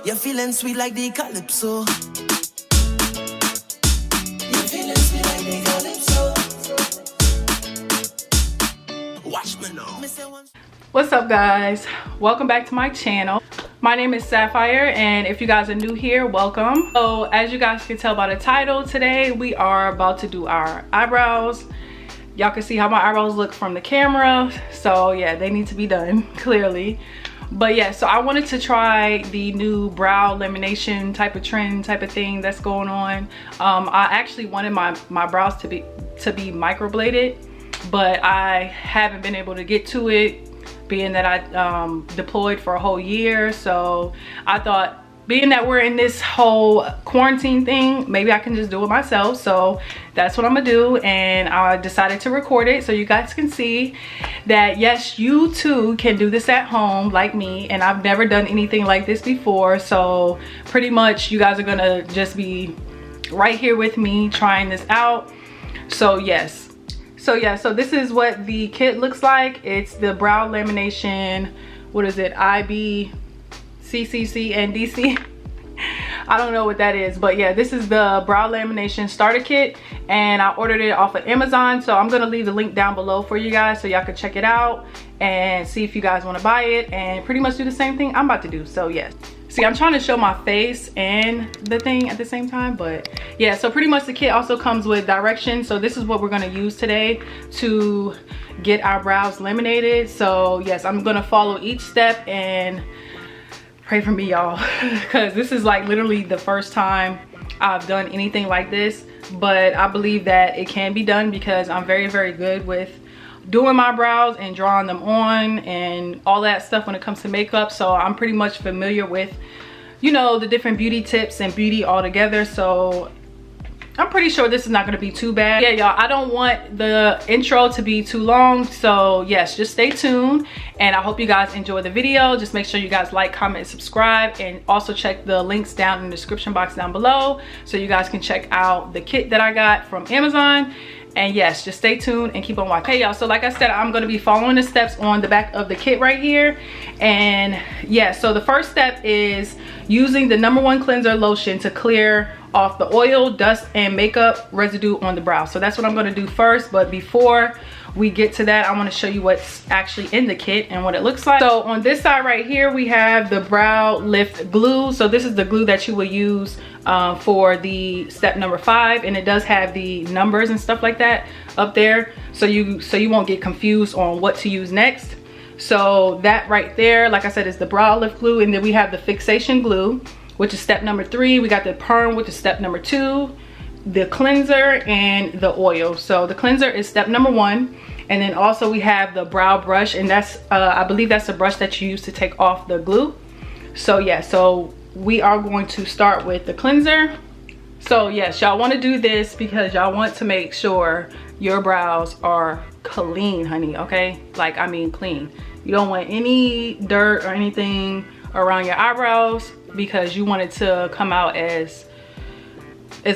You're feeling sweet like the calypso. You're feeling sweet like the calypso. Watch me now. What's up, guys? Welcome back to my channel. My name is Sapphire, and if you guys are new here, welcome. So as you guys can tell by the title, today we are about to do our eyebrows. Y'all can see how my eyebrows look from the camera, so yeah, they need to be done clearly. But yeah, so I wanted to try the new brow lamination type of trend type of thing that's going on. I actually wanted my brows to be microbladed, but I haven't been able to get to it, being that I deployed for a whole year. So I thought, being that we're in this whole quarantine thing, maybe I can just do it myself. So that's what I'm gonna do, and I decided to record it so you guys can see that yes, you too can do this at home like me, and I've never done anything like this before. So pretty much you guys are gonna just be right here with me trying this out. So yes, so yeah, so this is what the kit looks like. It's the brow lamination, what is it, IB CCC and DC. I don't know what that is, but yeah, this is the brow lamination starter kit, and I ordered it off of Amazon. So I'm gonna leave the link down below for you guys so y'all can check it out and see if you guys want to buy it and pretty much do the same thing I'm about to do. So yes, see, I'm trying to show my face and the thing at the same time, but yeah, so pretty much the kit also comes with directions. So this is what we're gonna use today to get our brows laminated. So yes, I'm gonna follow each step, and pray for me, y'all, because this is like literally the first time I've done anything like this, but I believe that it can be done because I'm very, very good with doing my brows and drawing them on and all that stuff when it comes to makeup. So I'm pretty much familiar with, you know, the different beauty tips and beauty altogether. So I'm pretty sure this is not gonna be too bad. Yeah, y'all, I don't want the intro to be too long. So yes, just stay tuned, and I hope you guys enjoy the video. Just make sure you guys like, comment, and subscribe, and also check the links down in the description box down below so you guys can check out the kit that I got from Amazon. And yes, just stay tuned and keep on watching. Okay, y'all, so like I said, I'm gonna be following the steps on the back of the kit right here. And yeah, so the first step is using the #1 cleanser lotion to clear off the oil, dust, and makeup residue on the brow. So that's what I'm gonna do first. But before we get to that, I want to show you what's actually in the kit and what it looks like. So on this side right here, we have the brow lift glue. So this is the glue that you will use for the step number 5, and it does have the numbers and stuff like that up there, so you won't get confused on what to use next. So that right there, like I said, is the brow lift glue. And then we have the fixation glue, which is step number 3. We got the perm, which is step number 2, the cleanser, and the oil. So the cleanser is step number 1. And then also we have the brow brush, and that's I believe that's the brush that you use to take off the glue. So yeah, so we are going to start with the cleanser. So yes, y'all want to do this because y'all want to make sure your brows are clean, honey. Okay, like I mean clean. You don't want any dirt or anything around your eyebrows, because you want it to come out as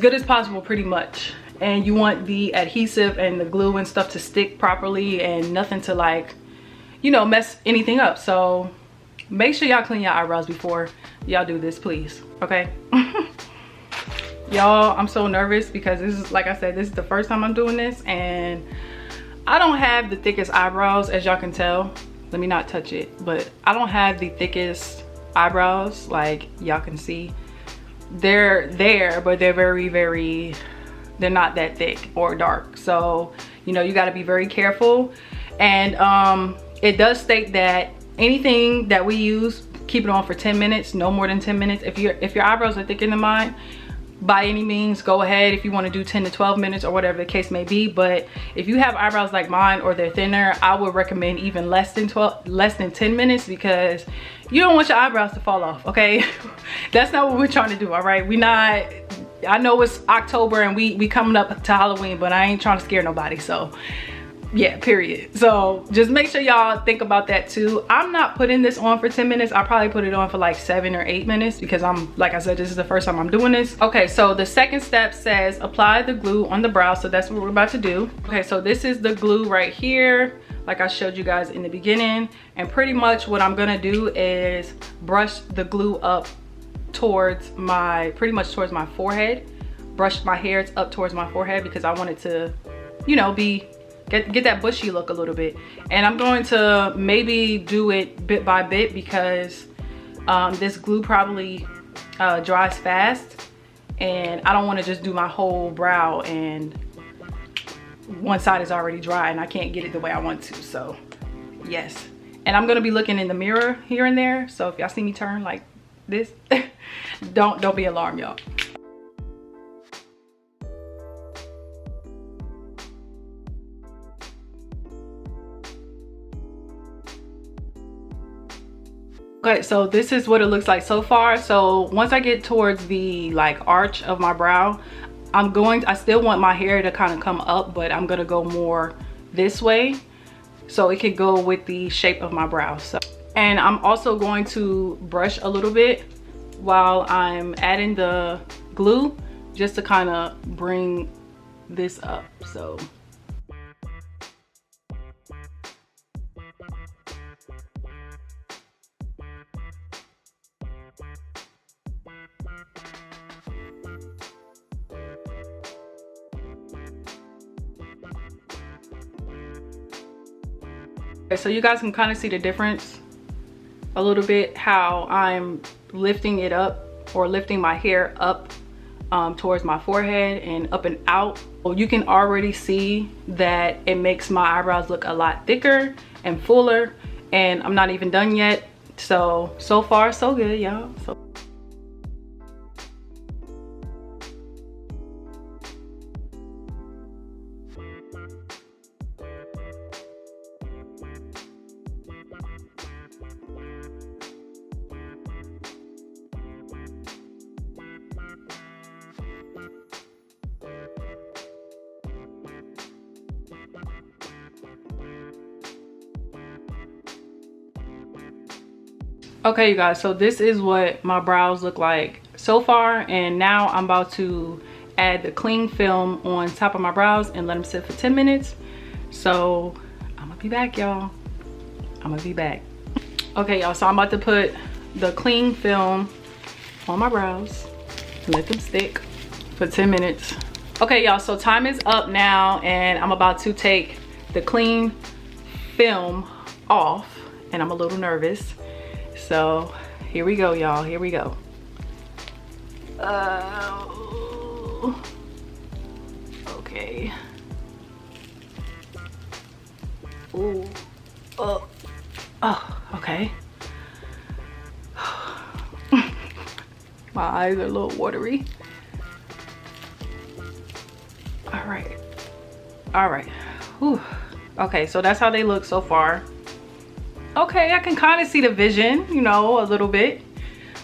good as possible pretty much. And you want the adhesive and the glue and stuff to stick properly, and nothing to, like, you know, mess anything up. So make sure y'all clean your eyebrows before y'all do this, please. Okay. Y'all, I'm so nervous because this is, like I said, this is the first time I'm doing this, and I don't have the thickest eyebrows, as y'all can tell. Let me not touch it, but I don't have the thickest eyebrows, like y'all can see. They're there, but they're very, very, they're not that thick or dark. So, you know, you got to be very careful. And it does state that anything that we use, keep it on for 10 minutes, no more than 10 minutes. If your eyebrows are thicker than mine, by any means, go ahead if you want to do 10 to 12 minutes or whatever the case may be. But if you have eyebrows like mine or they're thinner, I would recommend even less than 10 minutes, because you don't want your eyebrows to fall off. Okay. That's not what we're trying to do. All right, I know it's October and we coming up to Halloween, but I ain't trying to scare nobody. So yeah, period. So just make sure y'all think about that too. I'm not putting this on for 10 minutes. I'll probably put it on for like 7 or 8 minutes, because like I said, this is the first time I'm doing this. Okay, so the second step says apply the glue on the brow. So that's what we're about to do. Okay, so this is the glue right here, like I showed you guys in the beginning. And pretty much what I'm gonna do is brush the glue up towards my, pretty much towards my forehead. Brush my hairs up towards my forehead because I want it to, you know, get that bushy look a little bit. And I'm going to maybe do it bit by bit because this glue probably dries fast, and I don't want to just do my whole brow and one side is already dry and I can't get it the way I want to. So yes, and I'm gonna be looking in the mirror here and there, so if y'all see me turn like this, don't be alarmed, y'all. Okay, so this is what it looks like so far. So once I get towards the like arch of my brow, I still want my hair to kind of come up, but I'm gonna go more this way so it can go with the shape of my brow. So, and I'm also going to brush a little bit while I'm adding the glue just to kind of bring this up. So so you guys can kind of see the difference a little bit, how I'm lifting it up, or lifting my hair up towards my forehead and up and out. You can already see that it makes my eyebrows look a lot thicker and fuller, and I'm not even done yet. So far so good, y'all. So okay, you guys, so this is what my brows look like so far, and now I'm about to add the cling film on top of my brows and let them sit for 10 minutes. So I'm gonna be back, y'all. I'm gonna be back. Okay, y'all, so I'm about to put the cling film on my brows, let them stick for 10 minutes. Okay, y'all, so time is up now, and I'm about to take the cling film off, and I'm a little nervous. So here we go, y'all, here we go. Okay. Ooh. Oh, okay. My eyes are a little watery. All right. Whew. Okay, so that's how they look so far. Okay, I can kind of see the vision, you know, a little bit.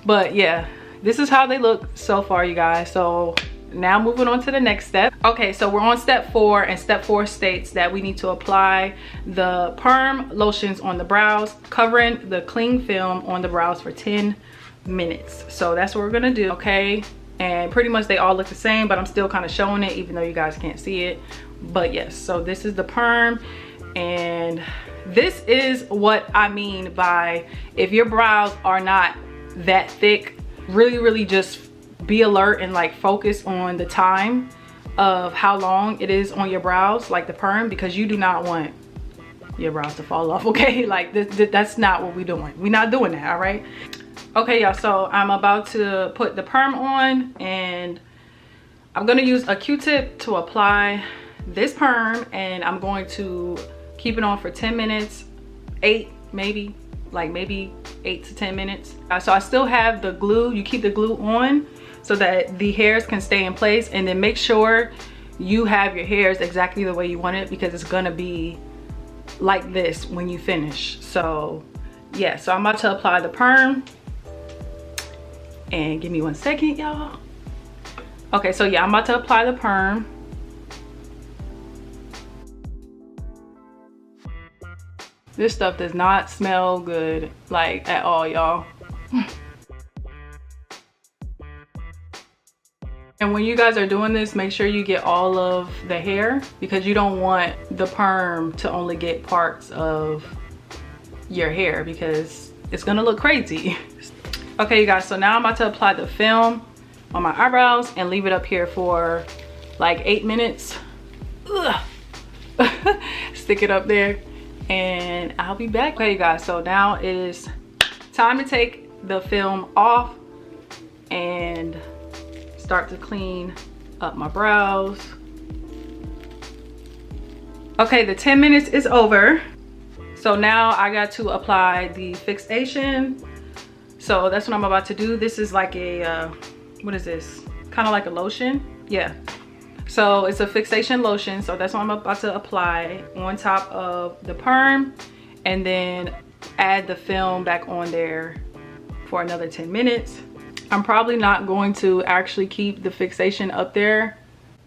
But yeah, this is how they look so far, you guys. So now moving on to the next step. Okay, so we're on step 4, and step 4 states that we need to apply the perm lotions on the brows, covering the cling film on the brows for 10 minutes. So that's what we're gonna do, okay? And pretty much they all look the same, but I'm still kind of showing it even though you guys can't see it. But yes, so this is the perm, and this is what I mean by, if your brows are not that thick, really just be alert and like focus on the time of how long it is on your brows, like the perm, because you do not want your brows to fall off, okay? Like that's not what we're doing. We're not doing that, all right? Okay, y'all, so I'm about to put the perm on, and I'm gonna use a Q-tip to apply this perm, and I'm going to keep it on for 10 minutes, 8 maybe, like maybe 8 to 10 minutes. So I still have the glue. You keep the glue on so that the hairs can stay in place, and then make sure you have your hairs exactly the way you want it, because it's gonna be like this when you finish. So yeah, so I'm about to apply the perm, and give me 1 second, y'all. Okay, so yeah, I'm about to apply the perm. This stuff does not smell good, like at all, y'all. And when you guys are doing this, make sure you get all of the hair, because you don't want the perm to only get parts of your hair, because it's gonna look crazy. Okay, you guys, so now I'm about to apply the film on my eyebrows and leave it up here for like 8 minutes. Ugh. Stick it up there and I'll be back. Okay, you guys, so now it is time to take the film off and start to clean up my brows. Okay, the 10 minutes is over. So now I got to apply the fixation. So that's what I'm about to do. This is like a, what is this? Kind of like a lotion. Yeah. So it's a fixation lotion. So that's what I'm about to apply on top of the perm and then add the film back on there for another 10 minutes. I'm probably not going to actually keep the fixation up there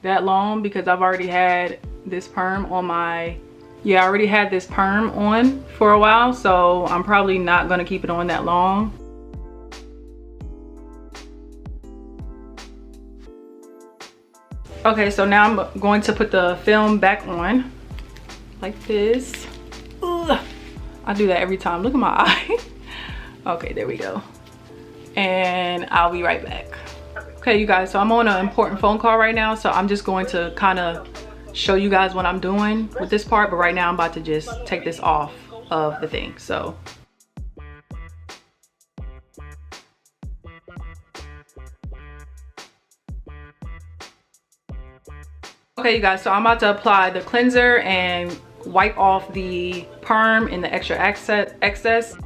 that long because I've already had this perm on my, I already had this perm on for a while. So I'm probably not going to keep it on that long. Okay, so now I'm going to put the film back on like this. Ugh. I do that every time. Look at my eye. Okay, there we go. And I'll be right back. Okay, you guys, so I'm on an important phone call right now. So I'm just going to kind of show you guys what I'm doing with this part. But right now I'm about to just take this off of the thing. So. Okay, you guys, so I'm about to apply the cleanser and wipe off the perm and the extra excess.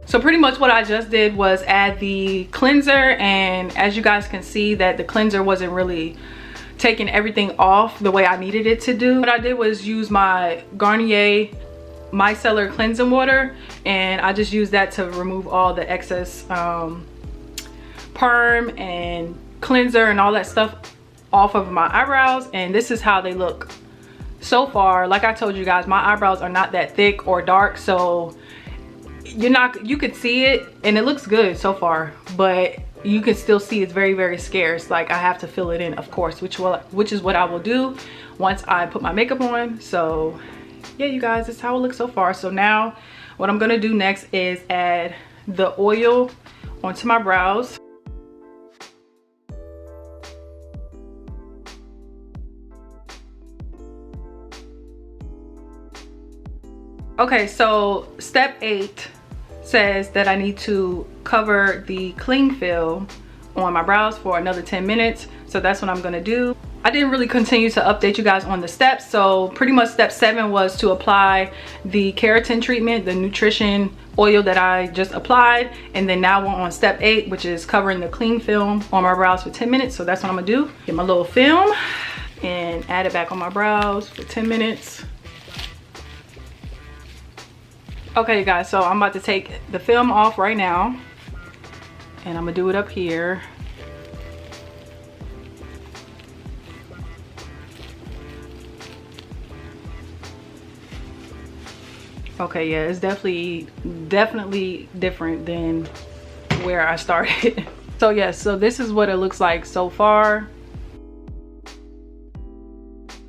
So pretty much what I just did was add the cleanser, and as you guys can see that the cleanser wasn't really taking everything off the way I needed it to do. What I did was use my Garnier micellar cleansing water, and I just used that to remove all the excess perm and cleanser and all that stuff off of my eyebrows. And this is how they look so far. Like I told you guys, my eyebrows are not that thick or dark, so you could see it and it looks good so far, but you can still see it's very, very scarce. Like I have to fill it in, of course, which is what I will do once I put my makeup on. So yeah, you guys, this is how it looks so far. So now what I'm gonna do next is add the oil onto my brows. Okay, so step 8 says that I need to cover the cling film on my brows for another 10 minutes. So that's what I'm gonna do. I didn't really continue to update you guys on the steps. So pretty much step 7 was to apply the keratin treatment, the nutrition oil that I just applied. And then now we're on step 8, which is covering the cling film on my brows for 10 minutes. So that's what I'm gonna do. Get my little film and add it back on my brows for 10 minutes. Okay, you guys, so I'm about to take the film off right now, and I'm gonna do it up here. Okay, yeah, it's definitely different than where I started. So yeah, so this is what it looks like so far.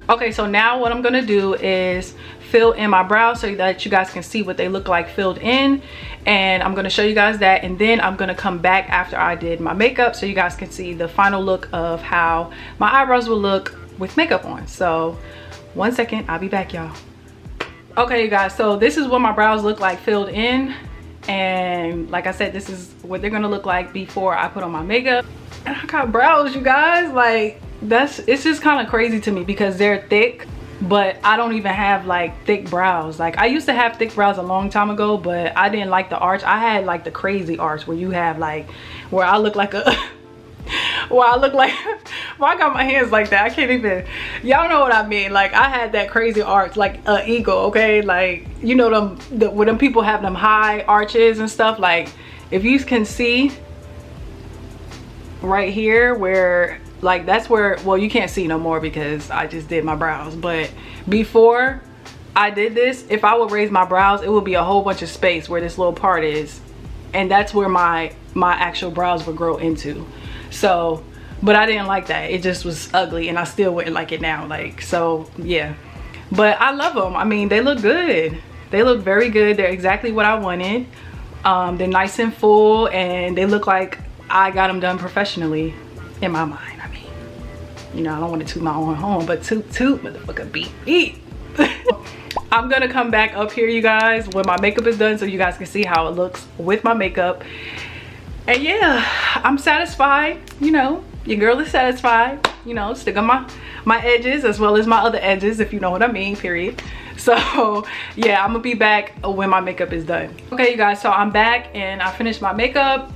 Okay, so now what I'm gonna do is fill in my brows so that you guys can see what they look like filled in, and I'm gonna show you guys that, and then I'm gonna come back after I did my makeup so you guys can see the final look of how my eyebrows will look with makeup on. So 1 second, I'll be back, y'all. Okay, you guys, so this is what my brows look like filled in, and like I said, this is what they're gonna look like before I put on my makeup. And I got brows, you guys, like it's just kind of crazy to me because they're thick, but I don't even have like thick brows. Like I used to have thick brows a long time ago, but I didn't like the arch. I had like the crazy arch where you have like, where I look like a well, I look like, well, I got my hands like that, I can't even, y'all know what I mean. Like I had that crazy arch, like an eagle, okay? Like, you know, when them people have them high arches and stuff. Like if you can see right here where, like that's where, well, you can't see no more because I just did my brows, but before I did this, if I would raise my brows, it would be a whole bunch of space where this little part is, and that's where my actual brows would grow into. So but I didn't like that. It just was ugly, and I still wouldn't like it now. Like, so yeah, but I love them. I mean, they look good. They look very good. They're exactly what I wanted. They're nice and full, and they look like I got them done professionally in my mind. I mean, you know, I don't want to toot my own home, but toot motherfucker, beat. I'm gonna come back up here, you guys, when my makeup is done, so you guys can see how it looks with my makeup. And yeah, I'm satisfied. You know, your girl is satisfied. You know, stick on my edges as well as my other edges, if you know what I mean, period. So yeah, I'm gonna be back when my makeup is done. Okay, you guys, so I'm back and I finished my makeup,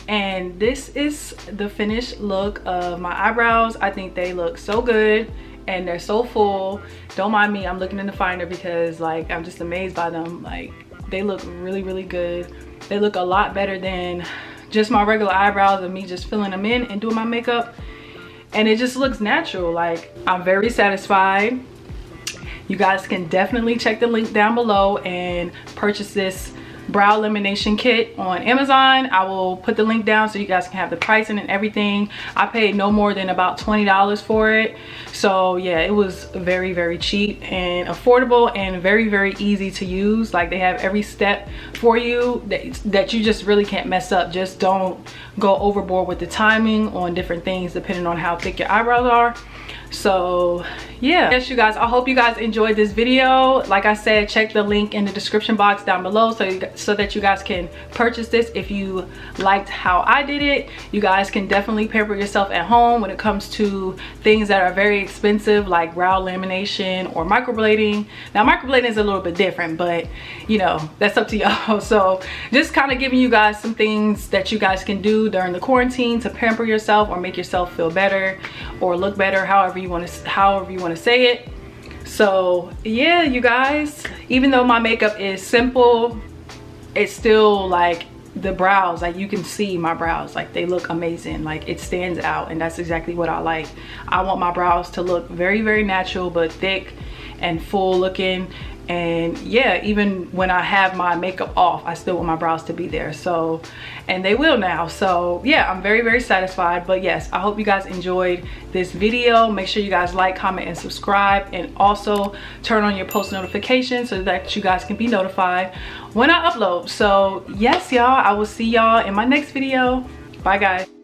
and this is the finished look of my eyebrows. I think they look so good and they're so full. Don't mind me, I'm looking in the finder because like I'm just amazed by them. Like, they look really, really good. They look a lot better than just my regular eyebrows and me just filling them in and doing my makeup, and it just looks natural. Like, I'm very satisfied. You guys can definitely check the link down below and purchase this brow lamination kit on Amazon. I will put the link down so you guys can have the pricing and everything. I paid no more than about $20 for it. So yeah, it was very, very cheap and affordable and very, very easy to use. Like, they have every step for you that you just really can't mess up. Just don't go overboard with the timing on different things depending on how thick your eyebrows are. So yeah, yes, you guys, I hope you guys enjoyed this video. Like I said, check the link in the description box down below so that you guys can purchase this if you liked how I did it. You guys can definitely pamper yourself at home when it comes to things that are very expensive, like brow lamination or microblading. Now, microblading is a little bit different, but you know, that's up to y'all. So just kind of giving you guys some things that you guys can do during the quarantine to pamper yourself or make yourself feel better or look better, however you want to say it. So yeah, you guys, even though my makeup is simple, it's still like the brows, like you can see my brows, like they look amazing. Like, it stands out, and that's exactly what I like. I want my brows to look very, very natural but thick and full looking. And yeah, even when I have my makeup off, I still want my brows to be there. So, and they will now. So yeah, I'm very, very satisfied. But yes, I hope you guys enjoyed this video. Make sure you guys like, comment, and subscribe, and also turn on your post notifications so that you guys can be notified when I upload. So yes, y'all, I will see y'all in my next video. Bye, guys.